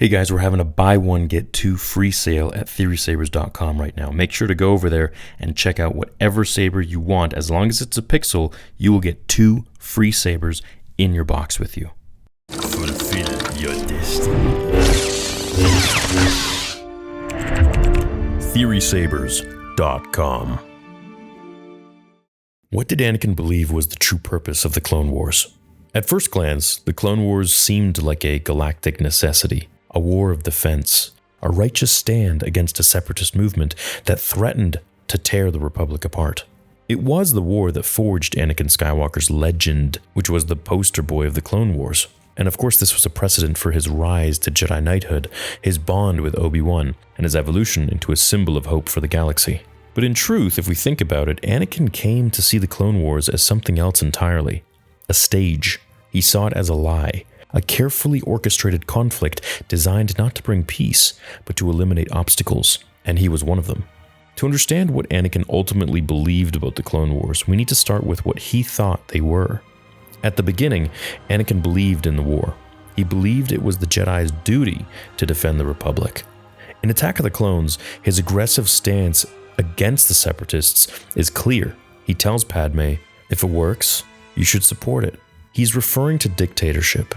Hey guys, we're having a buy one, get two free sale at theorysabers.com right now. Make sure to go over there and check out whatever saber you want. As long as it's a pixel, you will get 2 free sabers in your box with you. Fulfill your destiny. theorysabers.com. What did Anakin believe was the true purpose of the Clone Wars? At first glance, the Clone Wars seemed like a galactic necessity. A war of defense, a righteous stand against a separatist movement that threatened to tear the Republic apart. It was the war that forged Anakin Skywalker's legend, which was the poster boy of the Clone Wars. And of course, this was a precedent for his rise to Jedi Knighthood, his bond with Obi-Wan, and his evolution into a symbol of hope for the galaxy. But in truth, if we think about it, Anakin came to see the Clone Wars as something else entirely. A stage. He saw it as a lie. A carefully orchestrated conflict designed not to bring peace, but to eliminate obstacles, and he was one of them. To understand what Anakin ultimately believed about the Clone Wars, we need to start with what he thought they were. At the beginning, Anakin believed in the war. He believed it was the Jedi's duty to defend the Republic. In Attack of the Clones, his aggressive stance against the Separatists is clear. He tells Padme, if it works, you should support it. He's referring to dictatorship,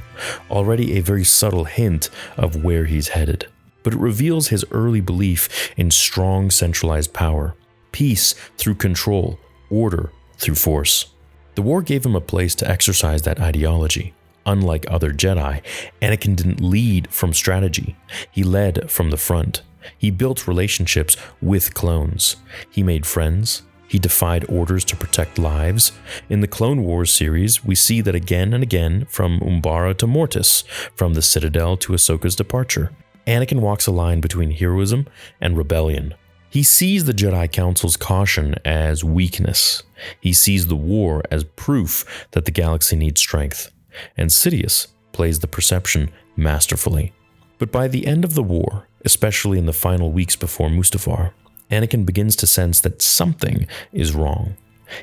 already a very subtle hint of where he's headed. But it reveals his early belief in strong centralized power, peace through control, order through force. The war gave him a place to exercise that ideology. Unlike other Jedi, Anakin didn't lead from strategy. He led from the front. He built relationships with clones. He made friends. He defied orders to protect lives. In the Clone Wars series, we see that again and again, from Umbara to Mortis, from the Citadel to Ahsoka's departure. Anakin walks a line between heroism and rebellion. He sees the Jedi Council's caution as weakness. He sees the war as proof that the galaxy needs strength. And Sidious plays the perception masterfully. But by the end of the war, especially in the final weeks before Mustafar, Anakin begins to sense that something is wrong.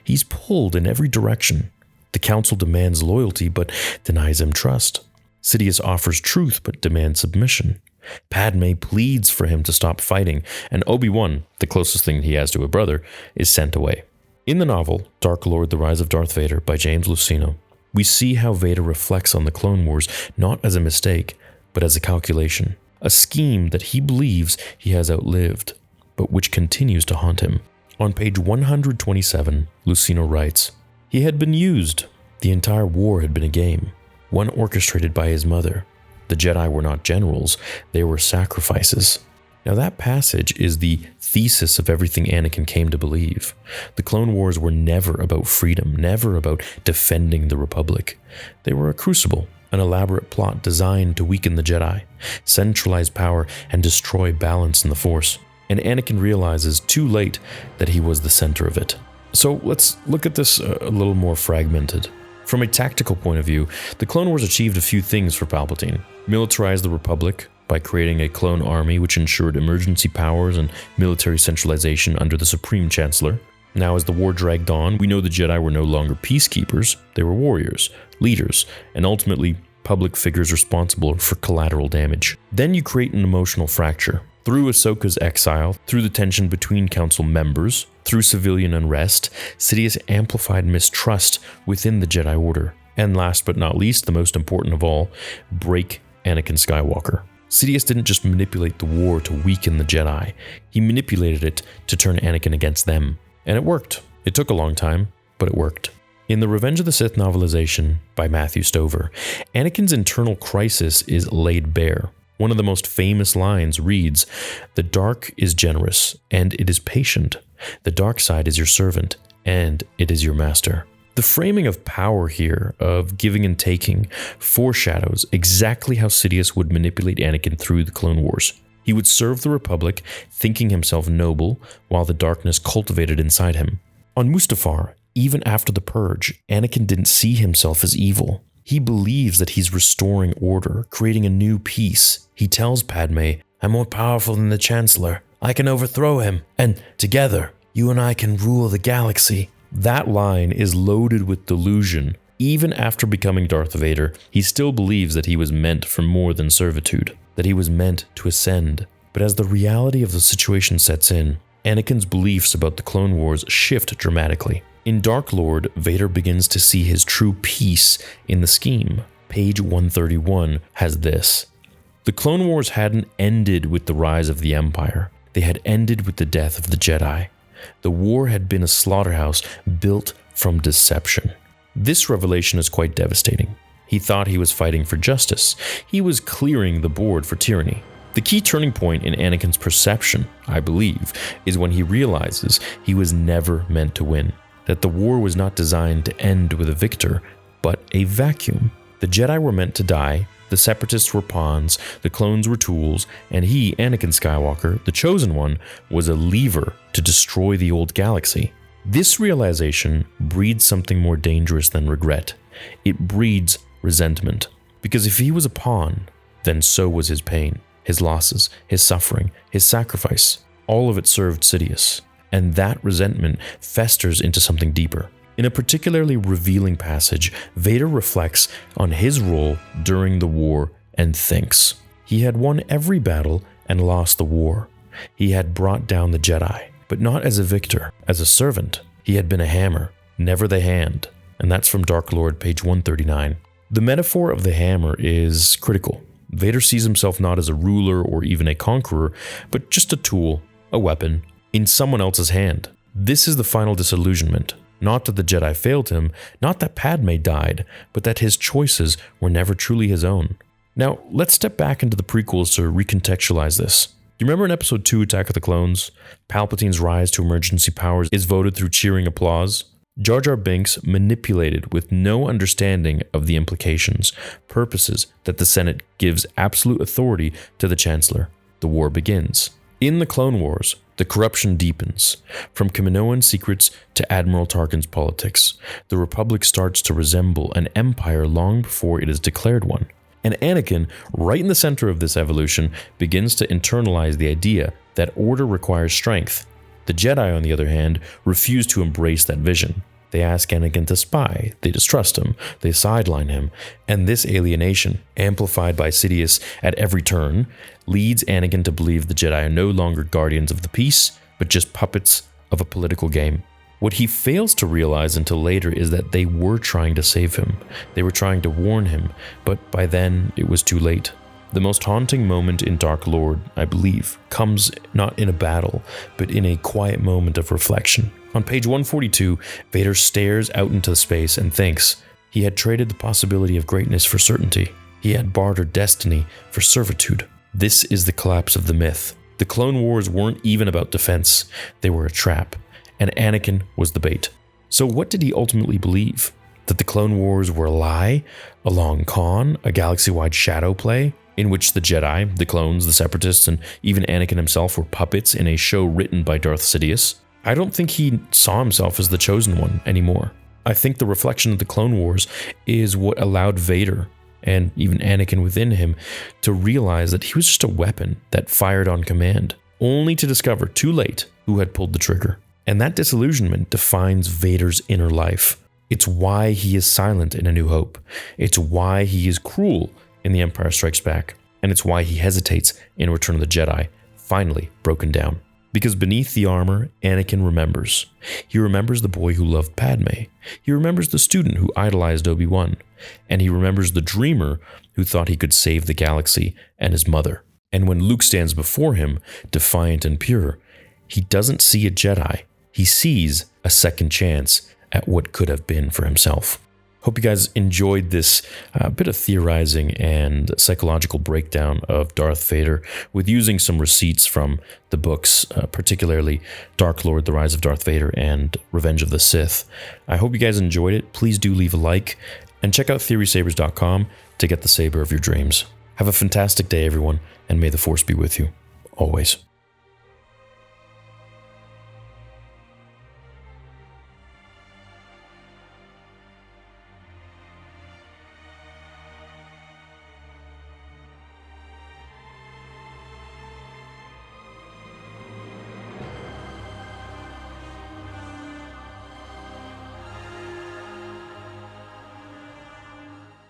He's pulled in every direction. The Council demands loyalty but denies him trust. Sidious offers truth but demands submission. Padme pleads for him to stop fighting, and Obi-Wan, the closest thing he has to a brother, is sent away. In the novel, Dark Lord: The Rise of Darth Vader by James Luceno, we see how Vader reflects on the Clone Wars not as a mistake, but as a calculation, a scheme that he believes he has outlived, but which continues to haunt him. On page 127, Luceno writes, "He had been used. The entire war had been a game, one orchestrated by his mother. The Jedi were not generals, they were sacrifices." Now that passage is the thesis of everything Anakin came to believe. The Clone Wars were never about freedom, never about defending the Republic. They were a crucible, an elaborate plot designed to weaken the Jedi, centralize power, and destroy balance in the Force. And Anakin realizes too late that he was the center of it. So let's look at this a little more fragmented. From a tactical point of view, the Clone Wars achieved a few things for Palpatine. Militarized the Republic by creating a clone army which ensured emergency powers and military centralization under the Supreme Chancellor. Now, as the war dragged on, we know the Jedi were no longer peacekeepers, they were warriors, leaders, and ultimately public figures responsible for collateral damage. Then you create an emotional fracture. Through Ahsoka's exile, through the tension between council members, through civilian unrest, Sidious amplified mistrust within the Jedi Order. And last but not least, the most important of all, break Anakin Skywalker. Sidious didn't just manipulate the war to weaken the Jedi, he manipulated it to turn Anakin against them. And it worked. It took a long time, but it worked. In the Revenge of the Sith novelization by Matthew Stover, Anakin's internal crisis is laid bare. One of the most famous lines reads, "The dark is generous, and it is patient. The dark side is your servant, and it is your master." The framing of power here, of giving and taking, foreshadows exactly how Sidious would manipulate Anakin through the Clone Wars. He would serve the Republic, thinking himself noble, while the darkness cultivated inside him. On Mustafar, even after the Purge, Anakin didn't see himself as evil. He believes that he's restoring order, creating a new peace. He tells Padme, "I'm more powerful than the Chancellor. I can overthrow him, and together, you and I can rule the galaxy." That line is loaded with delusion, Even after becoming Darth Vader, he still believes that he was meant for more than servitude, that he was meant to ascend. But as the reality of the situation sets in, Anakin's beliefs about the Clone Wars shift dramatically. In Dark Lord, Vader begins to see his true peace in the scheme. Page 131 has this. The Clone Wars hadn't ended with the rise of the Empire. They had ended with the death of the Jedi. The war had been a slaughterhouse built from deception. This revelation is quite devastating. He thought he was fighting for justice. He was clearing the board for tyranny. The key turning point in Anakin's perception, I believe, is when he realizes he was never meant to win. That the war was not designed to end with a victor, but a vacuum. The Jedi were meant to die, the Separatists were pawns, the clones were tools, and he, Anakin Skywalker, the Chosen One, was a lever to destroy the old galaxy. This realization breeds something more dangerous than regret. It breeds resentment. Because if he was a pawn, then so was his pain, his losses, his suffering, his sacrifice. All of it served Sidious. And that resentment festers into something deeper. In a particularly revealing passage, Vader reflects on his role during the war and thinks. He had won every battle and lost the war. He had brought down the Jedi, but not as a victor, as a servant. He had been a hammer, never the hand. And that's from Dark Lord, page 139. The metaphor of the hammer is critical. Vader sees himself not as a ruler or even a conqueror, but just a tool, a weapon, in someone else's hand. This is the final disillusionment. Not that the Jedi failed him, not that Padme died, but that his choices were never truly his own. Now, let's step back into the prequels to recontextualize this. Do you remember in Episode 2, Attack of the Clones? Palpatine's rise to emergency powers is voted through cheering applause. Jar Jar Binks manipulated with no understanding of the implications, purposes that the Senate gives absolute authority to the Chancellor. The war begins. In the Clone Wars, the corruption deepens. From Kaminoan secrets to Admiral Tarkin's politics, the Republic starts to resemble an empire long before it is declared one. And Anakin, right in the center of this evolution, begins to internalize the idea that order requires strength. The Jedi, on the other hand, refuse to embrace that vision. They ask Anakin to spy, they distrust him, they sideline him, and this alienation, amplified by Sidious at every turn, leads Anakin to believe the Jedi are no longer guardians of the peace, but just puppets of a political game. What he fails to realize until later is that they were trying to save him. They were trying to warn him, but by then it was too late. The most haunting moment in Dark Lord, I believe, comes not in a battle, but in a quiet moment of reflection. On page 142, Vader stares out into space and thinks he had traded the possibility of greatness for certainty. He had bartered destiny for servitude. This is the collapse of the myth. The Clone Wars weren't even about defense. They were a trap, and Anakin was the bait. So what did he ultimately believe? That the Clone Wars were a lie, a long con, a galaxy-wide shadow play, in which the Jedi, the clones, the Separatists, and even Anakin himself were puppets in a show written by Darth Sidious? I don't think he saw himself as the Chosen One anymore. I think the reflection of the Clone Wars is what allowed Vader, and even Anakin within him, to realize that he was just a weapon that fired on command, only to discover too late who had pulled the trigger. And that disillusionment defines Vader's inner life. It's why he is silent in A New Hope. It's why he is cruel in The Empire Strikes Back. And it's why he hesitates in Return of the Jedi, finally broken down. Because beneath the armor, Anakin remembers. He remembers the boy who loved Padme. He remembers the student who idolized Obi-Wan. And he remembers the dreamer who thought he could save the galaxy and his mother. And when Luke stands before him, defiant and pure, he doesn't see a Jedi. He sees a second chance at what could have been for himself. Hope you guys enjoyed this bit of theorizing and psychological breakdown of Darth Vader with using some receipts from the books, particularly Dark Lord, The Rise of Darth Vader, and Revenge of the Sith. I hope you guys enjoyed it. Please do leave a like and check out theorysabers.com to get the saber of your dreams. Have a fantastic day, everyone, and may the Force be with you, always.